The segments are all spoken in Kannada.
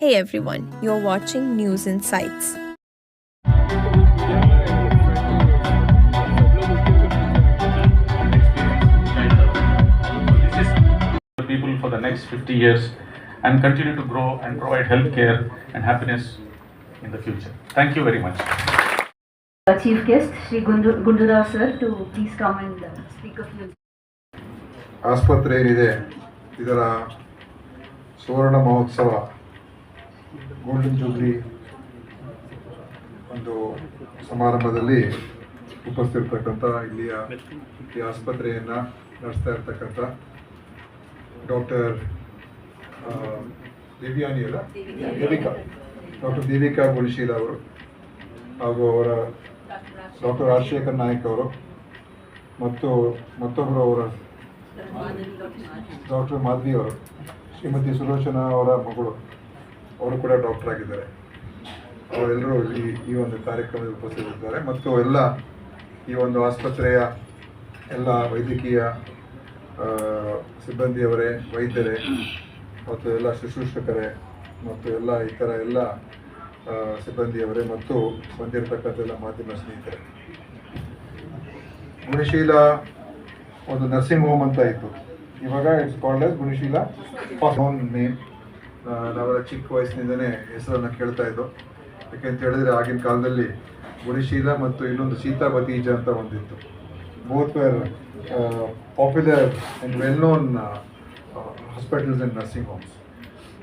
Hey everyone, you're watching News Insights. The people for the next 50 years and continue to grow and provide healthcare and happiness in the future. Thank you very much. Chief guest Sri Gundurao sir to please come and speak a few. ಆಸ್ಪತ್ರೆ ಏನಿದೆ ಇದರ ಸುವರ್ಣ ಮಹೋತ್ಸವ ಗೋಲ್ಡನ್ ಜೂಬ್ಲಿ ಒಂದು ಸಮಾರಂಭದಲ್ಲಿ ಉಪಸ್ಥಿತರ್ತಕ್ಕಂಥ ಇಲ್ಲಿಯ ಈ ಆಸ್ಪತ್ರೆಯನ್ನು ನಡೆಸ್ತಾ ಇರ್ತಕ್ಕಂಥ ಡಾಕ್ಟರ್ ದೇವಿಕಾ ಗುಣಶೀಲ ಅವರು ಹಾಗೂ ಅವರ ಡಾಕ್ಟರ್ ರಾಜಶೇಖರ್ ನಾಯಕ್ ಅವರು ಮತ್ತು ಮತ್ತೊಬ್ಬರು ಅವರ ಡಾಕ್ಟರ್ ಮಾಧವಿ ಅವರು, ಶ್ರೀಮತಿ ಸುಲೋಚನಾ ಅವರ ಮಗಳು, ಅವರು ಕೂಡ ಡಾಕ್ಟರ್ ಆಗಿದ್ದಾರೆ. ಅವರೆಲ್ಲರೂ ಈ ಒಂದು ಕಾರ್ಯಕ್ರಮದಲ್ಲಿ ಉಪಸ್ಥಿತರಿದ್ದಾರೆ ಮತ್ತು ಎಲ್ಲ ಈ ಒಂದು ಆಸ್ಪತ್ರೆಯ ಎಲ್ಲ ವೈದ್ಯಕೀಯ ಸಿಬ್ಬಂದಿಯವರೇ, ವೈದ್ಯರೇ ಮತ್ತು ಎಲ್ಲ ಶುಶ್ರೂಷಕರೇ ಮತ್ತು ಎಲ್ಲ ಇತರ ಎಲ್ಲ ಸಿಬ್ಬಂದಿಯವರೇ ಮತ್ತು ಬಂದಿರತಕ್ಕಂಥ ಎಲ್ಲ ಮಾಧ್ಯಮ ಸ್ನೇಹಿತರೆ. ಗುಣಶೀಲ ಒಂದು ನರ್ಸಿಂಗ್ ಹೋಮ್ ಅಂತ ಇತ್ತು, ಇವಾಗ it's called as Gunasheela own name. ನಾವೆಲ್ಲ ಚಿಕ್ಕ ವಯಸ್ಸಿನಿಂದನೇ ಹೆಸರನ್ನು ಕೇಳ್ತಾ ಇದ್ದೋ. ಯಾಕೆಂತ ಹೇಳಿದ್ರೆ ಆಗಿನ ಕಾಲದಲ್ಲಿ ಗುಣಶೀಲ ಮತ್ತು ಇನ್ನೊಂದು ಸೀತಾ ಭತೀಜ ಅಂತ ಒಂದಿತ್ತು. Both were popular and well known hospitals and nursing homes.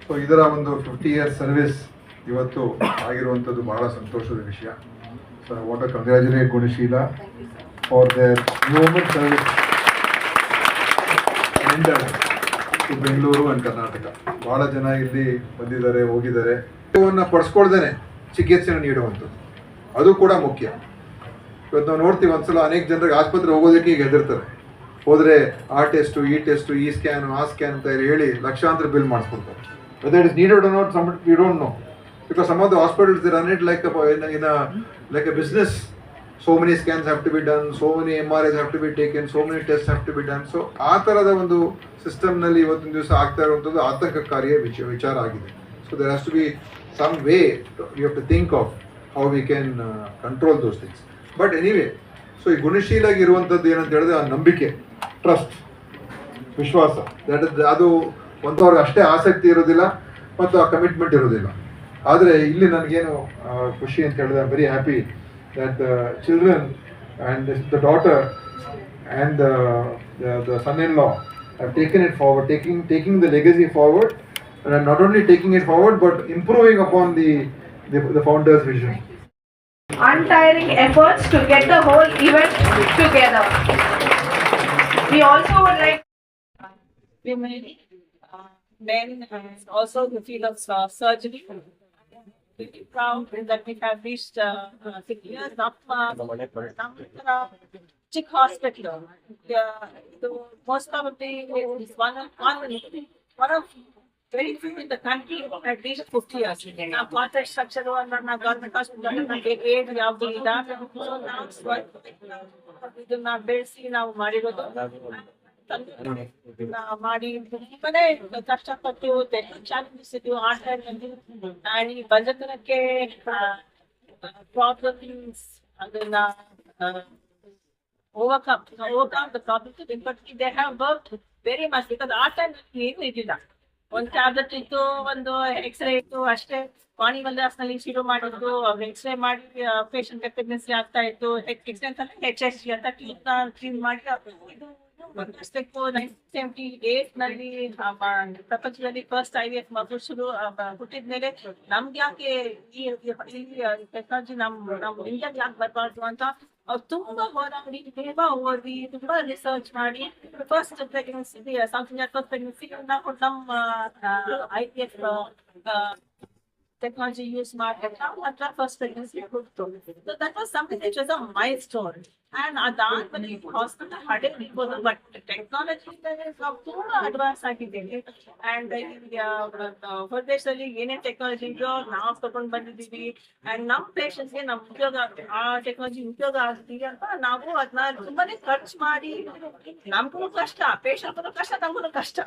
So ಇದರ ಒಂದು 50 years ಸರ್ವಿಸ್ ಇವತ್ತು ಆಗಿರುವಂಥದ್ದು ಬಹಳ ಸಂತೋಷದ ವಿಷಯ. So I want to congratulate Gunasheela for their government service to Bengaluru and Karnataka. ಭಾಳ ಜನ ಇಲ್ಲಿ ಬಂದಿದ್ದಾರೆ, ಹೋಗಿದ್ದಾರೆ. ಪಡಿಸ್ಕೊಳ್ದೇನೆ ಚಿಕಿತ್ಸೆಯನ್ನು ನೀಡುವಂಥದ್ದು ಅದು ಕೂಡ ಮುಖ್ಯ. ಇವತ್ತು ನಾವು ನೋಡ್ತೀವಿ, ಒಂದ್ಸಲ ಅನೇಕ ಜನರಿಗೆ ಆಸ್ಪತ್ರೆ ಹೋಗೋದಕ್ಕೆ ಈಗ ಹೆದರ್ತಾರೆ. ಹೋದರೆ ಆ ಟೆಸ್ಟು, ಈ ಟೆಸ್ಟು, ಈ ಸ್ಕ್ಯಾನು, ಆ ಸ್ಕ್ಯಾನ್ ಅಂತ ಹೇಳಿ ಲಕ್ಷಾಂತರ ಬಿಲ್ ಮಾಡಿಸ್ಕೊಡ್ತಾರೆ. Whether it is needed or not, we don't know, because some of the hospitals they run it like a business. So many scans have to be done, so many MRIs have to be taken, so many tests have to be done. So ಆ ಥರದ ಒಂದು ಸಿಸ್ಟಮ್ನಲ್ಲಿ ಇವತ್ತಿನ ದಿವಸ ಆಗ್ತಾ ಇರುವಂಥದ್ದು ಆತಂಕಕಾರಿಯ ವಿಚಾರ ಆಗಿದೆ. So there has to be some way we have to think of how we can control those things. But anyway, so ಈ ಗುಣಶೀಲಾಗಿ ಇರುವಂಥದ್ದು ಏನಂತ ಹೇಳಿದ್ರೆ ಆ ನಂಬಿಕೆ, ಟ್ರಸ್ಟ್, ವಿಶ್ವಾಸ. ಅದು ಒಂಥವ್ರಿಗೆ ಅಷ್ಟೇ ಆಸಕ್ತಿ ಇರೋದಿಲ್ಲ ಮತ್ತು ಆ ಕಮಿಟ್ಮೆಂಟ್ ಇರೋದಿಲ್ಲ. ಆದರೆ ಇಲ್ಲಿ ನನಗೇನು ಖುಷಿ ಅಂತ ಹೇಳಿದ್ರೆ, I am very happy that the children and the daughter and the son-in-law have taken it forward, taking the legacy forward, and not only taking it forward but improving upon the founder's vision. Untiring efforts to get the whole event together. We also would like women, men, and also the field of surgery. Really proud that we have reached 6 years up Chick Hospital. Most probably is one of very few in the country who had reached 50 years. Now, contract structure government hospital aid ಯಾವುದು ಇಲ್ಲ. ಇದನ್ನ ಬೆಳೆಸಿ ನಾವು ಮಾಡಿರೋದು ಮಾಡಿ ತುಂಬಾನೇ ಕಷ್ಟಪಟ್ಟು ಚಾಲೆಂಜಸ್ ಇದ್ವು ಆ ಟೈಮ್ನಲ್ಲಿ. ಅಂಡ್ ಈ ಬಂಜತನಕ್ಕೆ ಪ್ರಾಬ್ಲಮ್ಸ್ ಅದನ್ನ overcome the problems, but they have worked very much because ಆ ಟೈಮ್ನಲ್ಲಿ ಏನು ಇದ್ದಿಲ್ಲ. ಒಂದು ಟ್ಯಾಬ್ಲೆಟ್ ಇತ್ತು, ಒಂದು ಎಕ್ಸ್ರೇ ಇತ್ತು ಅಷ್ಟೇ. ವಾಣಿವಲ್ದಾಸ್ನಲ್ಲಿ ಶುರು ಮಾಡಿದ್ದು, ಎಕ್ಸ್ರೇ ಮಾಡಿ ಪೇಷಂಟ್ ಪ್ರೆಗ್ನೆನ್ಸಿ ಆಗ್ತಾ ಇತ್ತು. ಎಕ್ಸ್ರೇ ಅಂತ HSG ಅಂತ ಕ್ಲೀನ್ ಮಾಡಿ ಇದು 1978 ನಲ್ಲಿ ಪ್ರಪಂಚದಲ್ಲಿ ಫಸ್ಟ್ IVF ಮಗು ಶುರು ಹುಟ್ಟಿದ್ಮೇಲೆ ನಮ್ಗೆ ಯಾಕೆ ಈ ಟೆಕ್ನಾಲಜಿ ನಮ್ಮ ಇಂಡಿಯಾಗೆ ಯಾಕೆ ಬರಬಾರ್ದು ಅಂತ ಅವ್ರು ತುಂಬಾ ಹೋರಾಡಿ, ತುಂಬಾ ಓದಿ, ತುಂಬಾ ರಿಸರ್ಚ್ ಮಾಡಿ first pregnancy south India first pregnancy ನಮ್ಮ IVF technology used market after first pregnancy ಹುಟ್ಟಿತು. So that was something which was a milestone. And ಅದಾದ್ಮೇಲೆ ಹಾಸ್ಪಿಟಲ್ ಹಡೆ ಇರ್ಬೋದು, ಬಟ್ ಟೆಕ್ನಾಲಜಿ ನಾವು ತುಂಬಾ ಅಡ್ವಾನ್ಸ್ ಆಗಿದ್ದೇವೆ. ಅಂಡ್ ಹೊರದೇಶದಲ್ಲಿ ಏನೇನ್ ಟೆಕ್ನಾಲಜಿ ಇದೆಯೋ ನಾವು ತಗೊಂಡು ಬಂದಿದ್ದೀವಿ. ಅಂಡ್ ನಮ್ಮ ಪೇಷಂಟ್ಸ್ಗೆ ನಮ್ ಉಪಯೋಗ, ಆ ಟೆಕ್ನಾಲಜಿ ಉಪಯೋಗ ಆಗ್ತೀವಿ ಅಂತ ನಾವು ಅದನ್ನ ತುಂಬಾನೇ ಖರ್ಚು ಮಾಡಿ, ನಮ್ಗೂ ಕಷ್ಟ, ಪೇಷಂಟ್ಗೂ ಕಷ್ಟ, ನಮಗೂ ಕಷ್ಟ.